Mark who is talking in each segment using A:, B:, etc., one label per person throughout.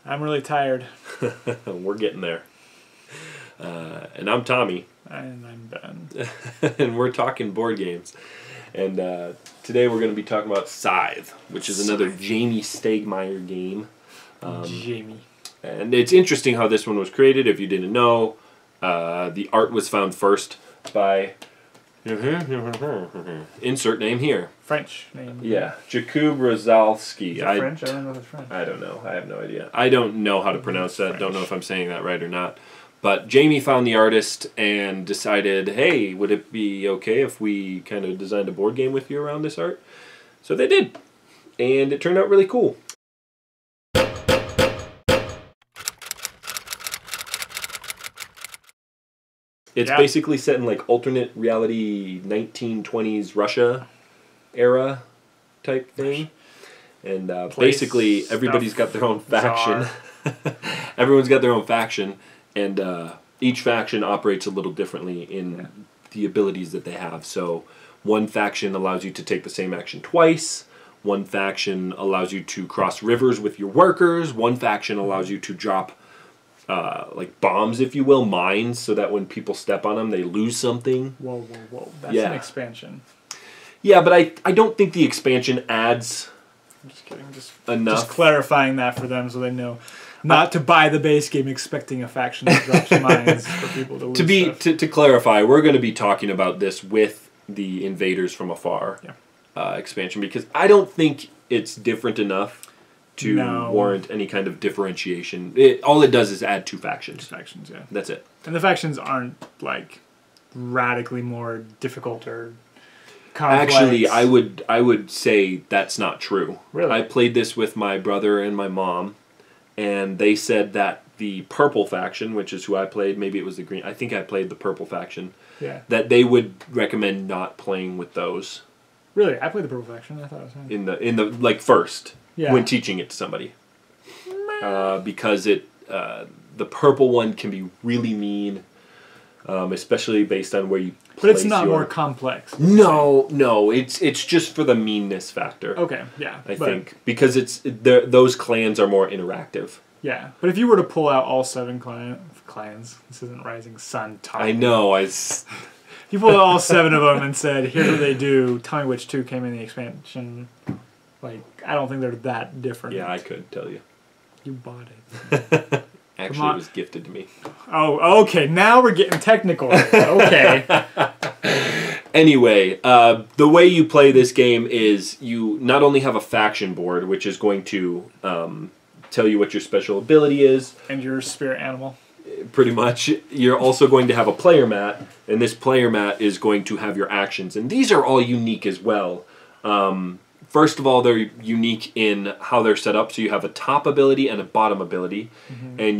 A: I'm really tired.
B: We're getting there. And I'm Tommy.
A: And I'm Ben.
B: And we're talking board games. And today we're going to be talking about Scythe, which is another Jamie Stegmaier game.
A: Jamie.
B: And it's interesting how this one was created. If you didn't know, the art was found first by... insert name here.
A: French name.
B: Yeah, Jakub Rozalski.
A: Is that French? I don't know if it's French.
B: I don't know. I have no idea. I don't know how to pronounce that.
A: French.
B: Don't know if I'm saying that right or not. But Jamie found the artist and decided, hey, would it be okay if we kind of designed a board game with you around this art? So they did. And it turned out really cool. It's basically set in like alternate reality 1920s Russia era type thing. And basically everybody's got their own faction. Everyone's got their own faction. And each faction operates a little differently in the abilities that they have. So one faction allows you to take the same action twice. One faction allows you to cross rivers with your workers. One faction allows you to drop like bombs, if you will, mines, so that when people step on them, they lose something.
A: Whoa. That's an expansion.
B: Yeah, but I don't think the expansion adds
A: I'm just kidding.
B: enough.
A: Just clarifying that for them so they know not to buy the base game expecting a faction to drop some mines for people to lose
B: to clarify, we're going to be talking about this with the Invaders from Afar expansion, because I don't think it's different enough to warrant any kind of differentiation. All it does is add two factions. That's it. And
A: the factions aren't like radically more difficult or complex.
B: Actually, I would say that's not true.
A: Really?
B: I played this with my brother and my mom, and they said that the purple faction, which is who I played, maybe it was the green, I think I played the purple faction, that they would recommend not playing with those.
A: Really? I played the purple faction. I thought it was fine.
B: In the like first. When teaching it to somebody, because the purple one can be really mean, especially based on where you place.
A: But it's not more complex.
B: No, it's just for the meanness factor.
A: Okay, yeah,
B: I think because those clans are more interactive.
A: Yeah, but if you were to pull out all 7 clans, this isn't Rising Sun.
B: I know.
A: If you pulled out all 7 of them and said, "Here's what they do. Tell me which 2 came in the expansion." Like, I don't think they're that different.
B: Yeah, I could tell you.
A: You bought it.
B: Actually, it was gifted to me.
A: Oh, okay. Now we're getting technical. Okay.
B: Anyway, the way you play this game is you not only have a faction board, which is going to tell you what your special ability is.
A: And your spirit animal.
B: Pretty much. You're also going to have a player mat, and this player mat is going to have your actions. And these are all unique as well. First of all, they're unique in how they're set up. So you have a top ability and a bottom ability. Mm-hmm. And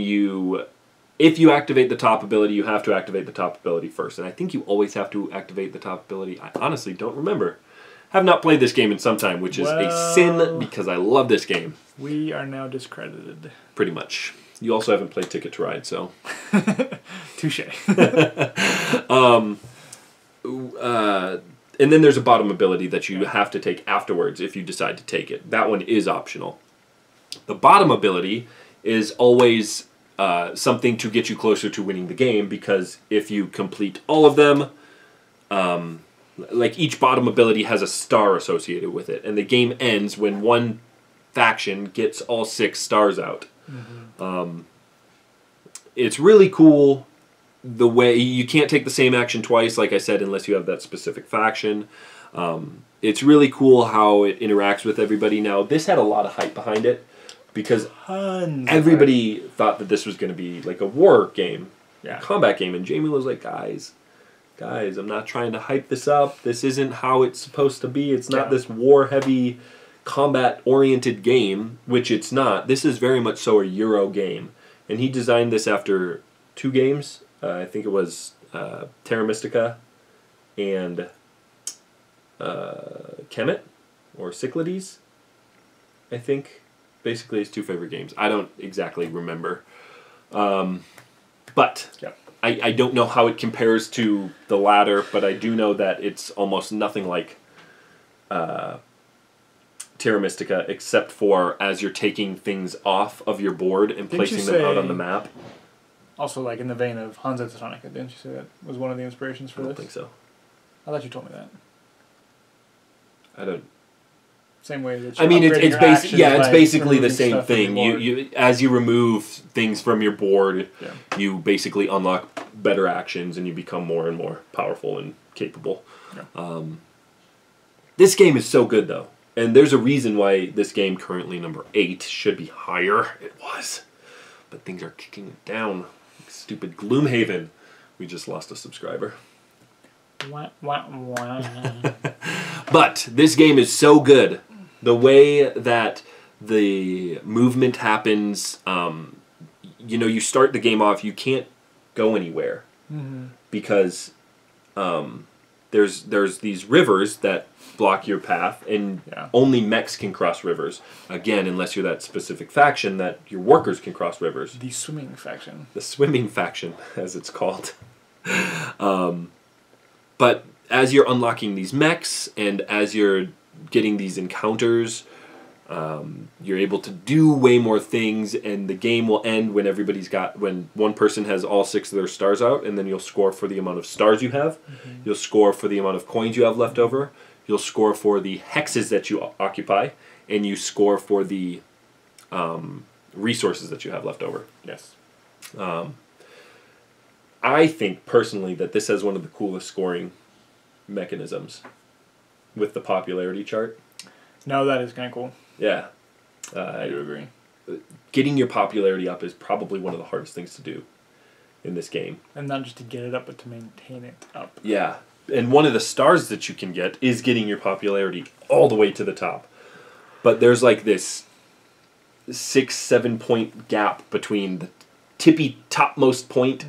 B: if you activate the top ability, you have to activate the top ability first. And I think you always have to activate the top ability. I honestly don't remember. Have not played this game in some time, which is a sin because I love this game.
A: We are now discredited.
B: Pretty much. You also haven't played Ticket to Ride, so.
A: Touche.
B: And then there's a bottom ability that you have to take afterwards if you decide to take it. That one is optional. The bottom ability is always something to get you closer to winning the game, because if you complete all of them, like each bottom ability has a star associated with it, and the game ends when one faction gets all 6 stars out. Mm-hmm. It's really cool. The way you can't take the same action twice, like I said, unless you have that specific faction. It's really cool how it interacts with everybody. Now, this had a lot of hype behind it because everybody thought that this was going to be like a war game, a combat game, and Jamie was like, guys, I'm not trying to hype this up. This isn't how it's supposed to be. It's not this war-heavy, combat-oriented game, which it's not. This is very much so a Euro game, and he designed this after 2 games. I think it was Terra Mystica and Kemet or Cyclades, I think. Basically his 2 favorite games. I don't exactly remember. But I don't know how it compares to the latter, but I do know that it's almost nothing like Terra Mystica, except for as you're taking things off of your board and placing them out on the map.
A: Also, like in the vein of Hansa Teutonica, didn't you say that was one of the inspirations for this?
B: I don't think so.
A: I thought you told me that.
B: I don't.
A: Same way that
B: I mean, it's basically the same thing. You as you remove things from your board, you basically unlock better actions and you become more and more powerful and capable. Yeah. This game is so good though, and there's a reason why this game currently number 8 should be higher. It was, but things are kicking it down. Stupid Gloomhaven. We just lost a subscriber.
A: Wah, wah, wah.
B: But this game is so good. The way that the movement happens, you start the game off, you can't go anywhere because there's these rivers that block your path, and only mechs can cross rivers. Again, unless you're that specific faction that your workers can cross rivers.
A: The swimming faction.
B: The swimming faction, as it's called. But as you're unlocking these mechs and as you're getting these encounters, you're able to do way more things, and the game will end when one person has all 6 of their stars out, and then you'll score for the amount of stars you have. You'll score for the amount of coins you have left over. You'll score for the hexes that you occupy, and you score for the resources that you have left over.
A: Yes.
B: I think personally that this has one of the coolest scoring mechanisms with the popularity chart.
A: No, that is kind of cool.
B: Yeah.
A: I do agree.
B: Getting your popularity up is probably one of the hardest things to do in this game.
A: And not just to get it up, but to maintain it up.
B: Yeah. And one of the stars that you can get is getting your popularity all the way to the top. But there's like this 6-7 point gap between the tippy topmost point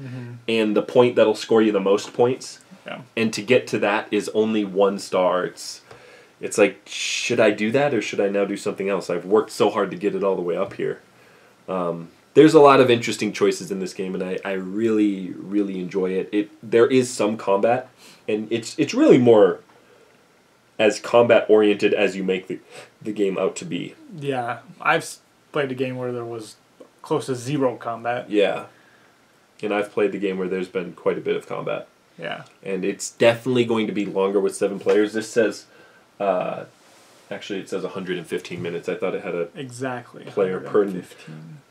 B: and the point that'll score you the most points.
A: Yeah. And
B: to get to that is only 1 star. It's like, should I do that or should I now do something else? I've worked so hard to get it all the way up here. There's a lot of interesting choices in this game, and I really, really enjoy it. There is some combat, and it's really more as combat-oriented as you make the game out to be.
A: Yeah. I've played a game where there was close to 0 combat.
B: Yeah. And I've played the game where there's been quite a bit of combat.
A: Yeah.
B: And it's definitely going to be longer with 7 players. This says, actually it says 115 minutes. I thought it had a player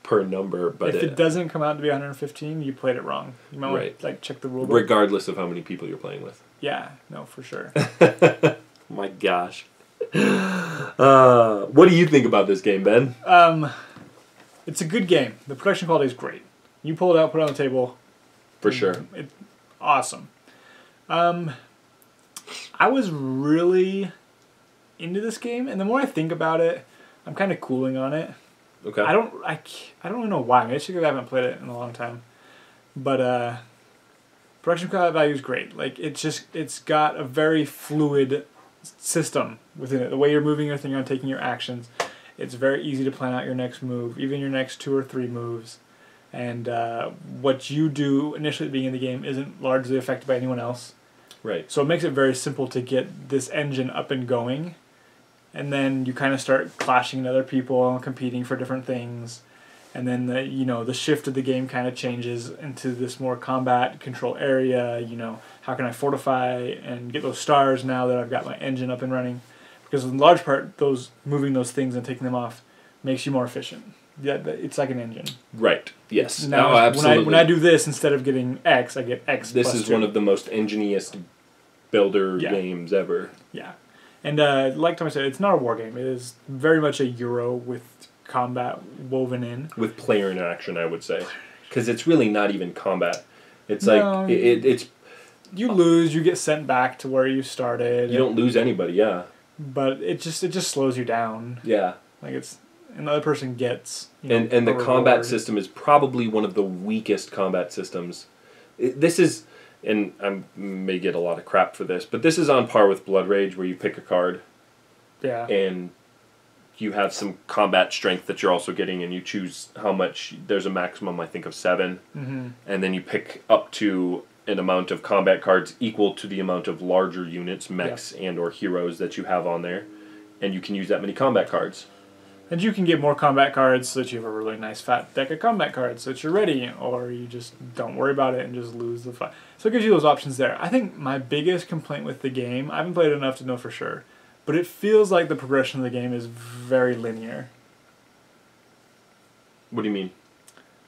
B: per number. But
A: if it doesn't come out to be 115, you played it wrong. You might want to check the rule book.
B: Regardless of how many people you're playing with.
A: Yeah, no, for sure.
B: My gosh. What do you think about this game, Ben?
A: It's a good game. The production quality is great. You pull it out, put it on the table.
B: For sure.
A: It's awesome. I was really into this game, and the more I think about it, I'm kind of cooling on it.
B: Okay.
A: I don't really know why. Maybe it's because I haven't played it in a long time. But production value is great. Like it's got a very fluid system within it. The way you're moving your thing, taking your actions, it's very easy to plan out your next move, even your next 2 or 3 moves. And what you do initially at the beginning of the game isn't largely affected by anyone else.
B: Right.
A: So it makes it very simple to get this engine up and going. And then you kind of start clashing with other people and competing for different things. And then the shift of the game kind of changes into this more combat control area. How can I fortify and get those stars now that I've got my engine up and running? Because in large part, moving those things and taking them off makes you more efficient. Yeah, it's like an engine.
B: Right. Yes.
A: Now,
B: absolutely.
A: When I do this, instead of getting X, I get X.
B: This is 2. One of the most enginiest builder games ever.
A: Yeah, and like Tommy said, it's not a war game. It is very much a Euro with combat woven in.
B: With player interaction, I would say, because it's really not even combat. It's like it's.
A: You lose, you get sent back to where you started.
B: You don't lose anybody, yeah.
A: But it just slows you down.
B: Yeah.
A: Like another person gets.
B: And the combat system is probably one of the weakest combat systems. This is, and I may get a lot of crap for this, but this is on par with Blood Rage, where you pick a card.
A: Yeah.
B: And you have some combat strength that you're also getting, and you choose how much. There's a maximum, I think, of 7.
A: Mm-hmm.
B: And then you pick up to an amount of combat cards equal to the amount of larger units, mechs, and or heroes that you have on there. and you can use that many combat cards.
A: And you can get more combat cards so that you have a really nice fat deck of combat cards so that you're ready, or you just don't worry about it and just lose the fight. So it gives you those options there. I think my biggest complaint with the game, I haven't played it enough to know for sure, but it feels like the progression of the game is very linear.
B: What do you mean?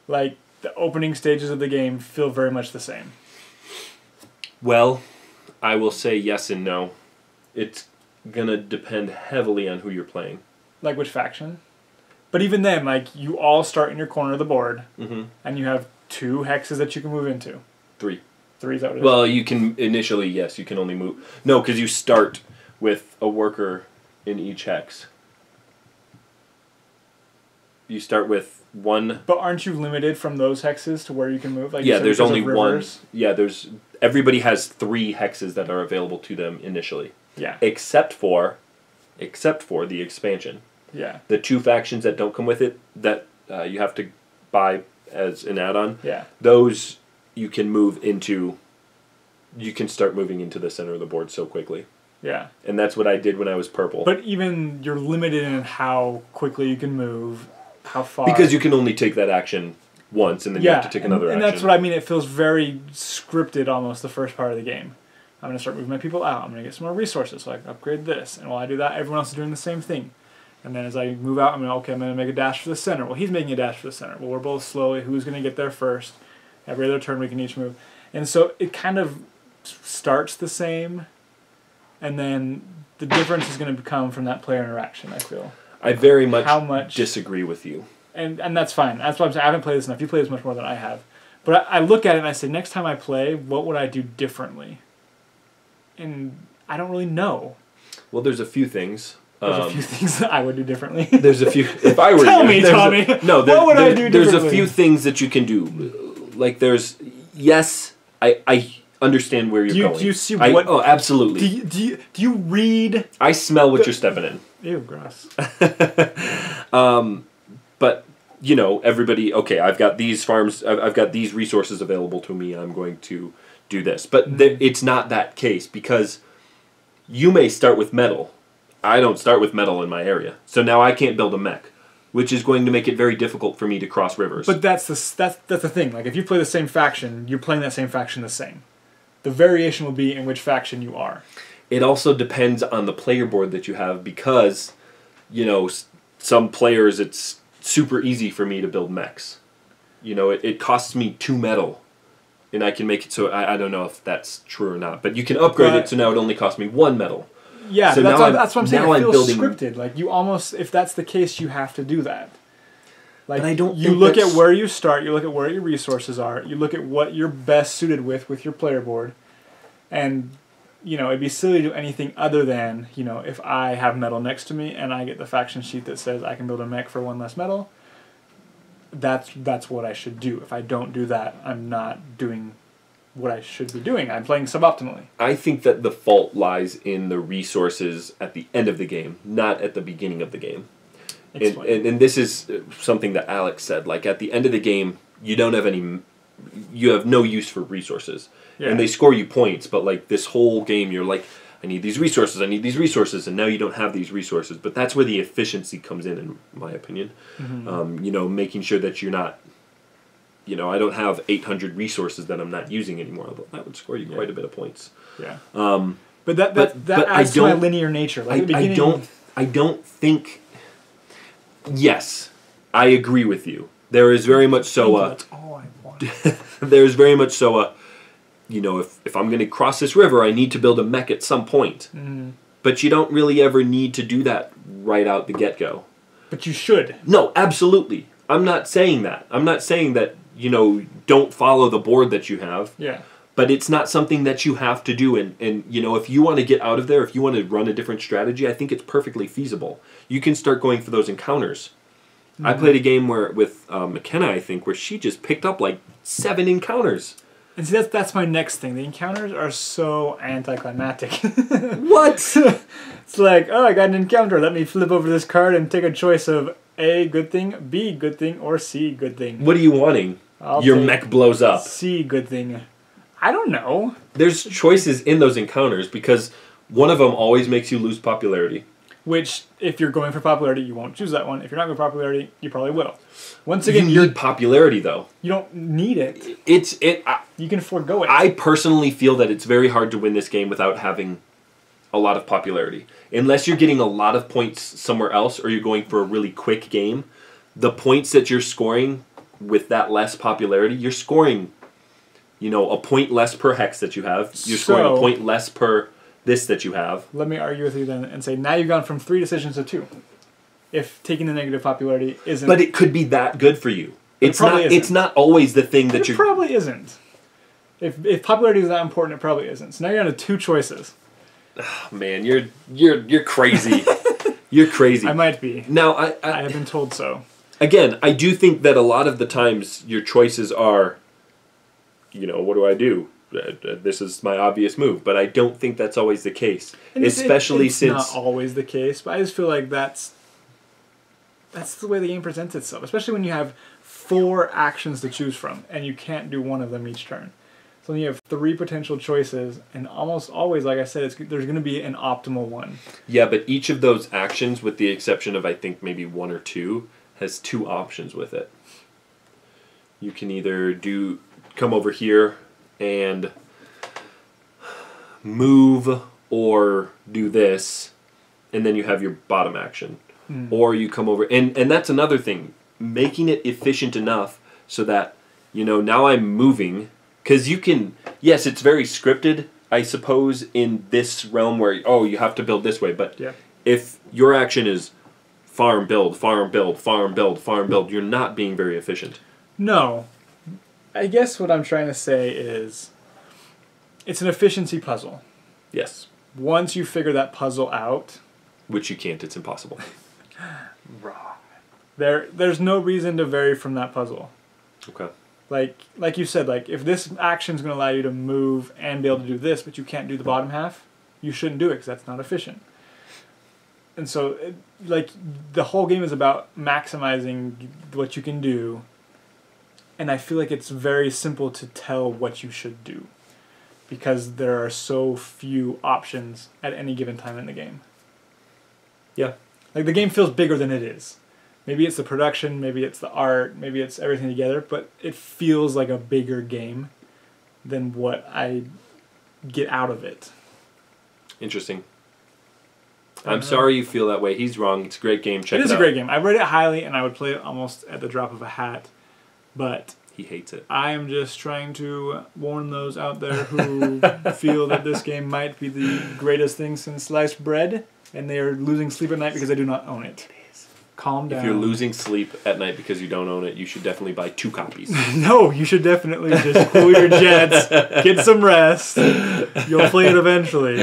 A: Like, the opening stages of the game feel very much the same.
B: Well, I will say yes and no. It's going to depend heavily on who you're playing.
A: Like which faction? But even then, like, you all start in your corner of the board, and you have 2 hexes that you can move into.
B: 3.
A: 3 is that what it is?
B: Well, you can initially, yes, you can only move. No, because you start with a worker in each hex. You start with 1.
A: But aren't you limited from those hexes to where you can move? Like
B: yeah, there's only 1.
A: Rivers?
B: Yeah, everybody has 3 hexes that are available to them initially.
A: Yeah.
B: Except for the expansion.
A: Yeah.
B: The 2 factions that don't come with it that you have to buy as an add-on.
A: Yeah.
B: Those you can move into. You can start moving into the center of the board so quickly.
A: Yeah.
B: And that's what I did when I was purple.
A: But even you're limited in how quickly you can move, how far.
B: Because you can only take that action once, and then you have to take another action.
A: And that's what I mean. It feels very scripted almost the first part of the game. I'm going to start moving my people out. I'm going to get some more resources so I can upgrade this. And while I do that, everyone else is doing the same thing. And then as I move out, I'm going to make a dash for the center. Well, he's making a dash for the center. Well, we're both slowly. Who's going to get there first? Every other turn we can each move. And so it kind of starts the same. And then the difference is going to come from that player interaction, I feel.
B: I very much disagree with you.
A: And that's fine. That's what I'm saying. I haven't played this enough. You play this much more than I have. But I look at it and I say, next time I play, what would I do differently? And I don't really know.
B: Well, there's a few things.
A: There's a few things that I would do differently.
B: There's a few. If I were
A: Tell me, Tommy. What would I do differently?
B: There's a few things that you can do. Like there's I understand where you're going.
A: Do you see what?
B: Oh, absolutely.
A: Do you read?
B: I smell what you're stepping in.
A: Ew, gross.
B: But you know, everybody. Okay, I've got these farms. I've got these resources available to me. I'm going to do this. But it's not that case because you may start with metal. I don't start with metal in my area, so now I can't build a mech, which is going to make it very difficult for me to cross rivers.
A: But that's the thing. Like if you play the same faction, you're playing that same faction the same. The variation will be in which faction you are.
B: It also depends on the player board that you have because, you know, some players it's super easy for me to build mechs. You know, it costs me 2 metal, and I can make it so I don't know if that's true or not, but you can upgrade it so now it only costs me 1 metal.
A: Yeah,
B: so
A: that's what I'm saying. It feels
B: building
A: scripted. Like you almost, if that's the case, you have to do that. Like
B: but I don't.
A: You look at where you start. You look at where your resources are. You look at what you're best suited with your player board, and you know it'd be silly to do anything other than if I have metal next to me and I get the faction sheet that says I can build a mech for 1 less metal. That's what I should do. If I don't do that, I'm not doing what I should be doing. I'm playing suboptimally.
B: I think that the fault lies in the resources at the end of the game, not at the beginning of the game. And this is something that Alex said. Like at the end of the game, you don't have any. You have no use for resources, and they score you points. But like this whole game, you're like, I need these resources. I need these resources, and now you don't have these resources. But that's where the efficiency comes in my opinion. Mm-hmm. Making sure that you're not. I don't have 800 resources that I'm not using anymore. That would score you quite a bit of points.
A: Yeah. But that adds to my linear nature. Like
B: I don't think. Yes, I agree with you. There is very much so.
A: That's all I want.
B: There's very much so. If I'm going to cross this river, I need to build a mech at some point. Mm. But you don't really ever need to do that right out the get-go.
A: But you should.
B: No, absolutely. I'm not saying that. I'm not saying that. Don't follow the board that you have.
A: Yeah.
B: But it's not something that you have to do. And if you want to get out of there, if you want to run a different strategy, I think it's perfectly feasible. You can start going for those encounters. Mm-hmm. I played a game with McKenna, I think, where she just picked up like 7 encounters.
A: And see, that's my next thing. The encounters are so anticlimactic.
B: What?
A: It's like, oh, I got an encounter. Let me flip over this card and take a choice of A, good thing, B, good thing, or C, good thing.
B: What are you wanting? Your mech blows up.
A: C, good thing. I don't know.
B: There's choices in those encounters because one of them always makes you lose popularity.
A: Which, if you're going for popularity, you won't choose that one. If you're not going for popularity, you probably will. Once
B: You
A: again,
B: need popularity, though.
A: you don't need it.
B: You
A: can forego it.
B: I personally feel that it's very hard to win this game without having a lot of popularity. Unless you're getting a lot of points somewhere else or you're going for a really quick game, the points that you're scoring with that less popularity, you're scoring, a point less per hex that you have. You're scoring a point less per this that you have.
A: Let me argue with you then and say now you've gone from 3 decisions to 2. If taking the negative popularity isn't...
B: But it could be that good for you. It's not always the thing that
A: It probably isn't. If popularity is that important, it probably isn't. So now you're down to 2 choices.
B: Oh, man, you're crazy. You're crazy.
A: I might be.
B: Now
A: I have been told so.
B: Again, I do think that a lot of the times your choices are, what do I do? This is my obvious move, but I don't think that's always the case.
A: And
B: Especially
A: it's
B: since
A: not always the case, but I just feel like that's the way the game presents itself. Especially when you have 4 actions to choose from, and you can't do one of them each turn. So then you have 3 potential choices, and almost always, like I said, there's going to be an optimal one.
B: Yeah, but each of those actions, with the exception of I think maybe 1 or 2, has 2 options with it. You can either come over here and move or do this, and then you have your bottom action. Or you come over, and that's another thing, making it efficient enough so that, now I'm moving, because you can, yes, it's very scripted, I suppose, in this realm where, you have to build this way, but if your action is farm, build, farm, build, farm, build, farm, build, you're not being very efficient.
A: No. I guess what I'm trying to say is it's an efficiency puzzle.
B: Yes.
A: Once you figure that puzzle out...
B: Which you can't, it's impossible.
A: Wrong. There's no reason to vary from that puzzle.
B: Okay.
A: Like you said, if this action's going to allow you to move and be able to do this, but you can't do the bottom half, you shouldn't do it because that's not efficient. And so, the whole game is about maximizing what you can do, and I feel like it's very simple to tell what you should do because there are so few options at any given time in the game.
B: Yeah.
A: The game feels bigger than it is. Maybe it's the production, maybe it's the art, maybe it's everything together, but it feels like a bigger game than what I get out of it.
B: Interesting. I'm sorry you feel that way. He's wrong. It's a great game. Check it out.
A: It is a great game. I rate it highly, and I would play it almost at the drop of a hat, but...
B: He hates it.
A: I am just trying to warn those out there who feel that this game might be the greatest thing since sliced bread, and they are losing sleep at night because they do not own it. Calm down.
B: If you're losing sleep at night because you don't own it, you should definitely buy 2 copies.
A: No, you should definitely just cool your jets, get some rest. You'll play it eventually.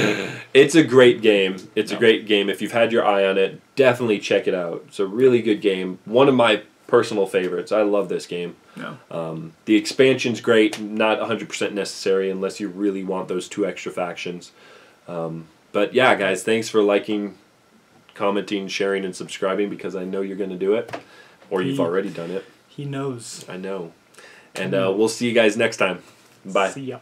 B: It's a great game. It's a great game. If you've had your eye on it, definitely check it out. It's a really good game. One of my personal favorites. I love this game.
A: No.
B: The expansion's great, not 100% necessary unless you really want those 2 extra factions. But yeah, guys, thanks for liking, commenting, sharing, and subscribing because I know you're going to do it, or you've already done it.
A: He knows.
B: I know. And we'll see you guys next time. Bye.
A: See ya.